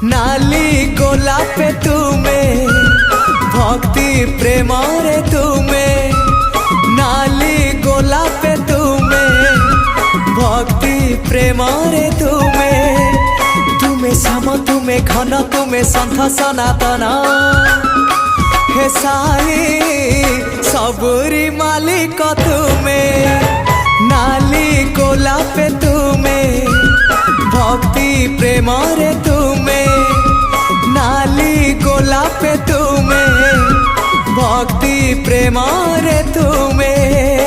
नाली गोलापे तुमे भक्ति प्रेम रे तुमे नाली गोलापे तुमे भक्ति प्रेम रे तुमे तुमे श्याम तुमे घन तुमे सन्थ सनातन हे साई सबुरी मालिक तुमे नाली गोलापे तुमे भक्ति प्रेम रे तुमे नाली गोलापे तुमे भक्ति प्रेम रे तुमे।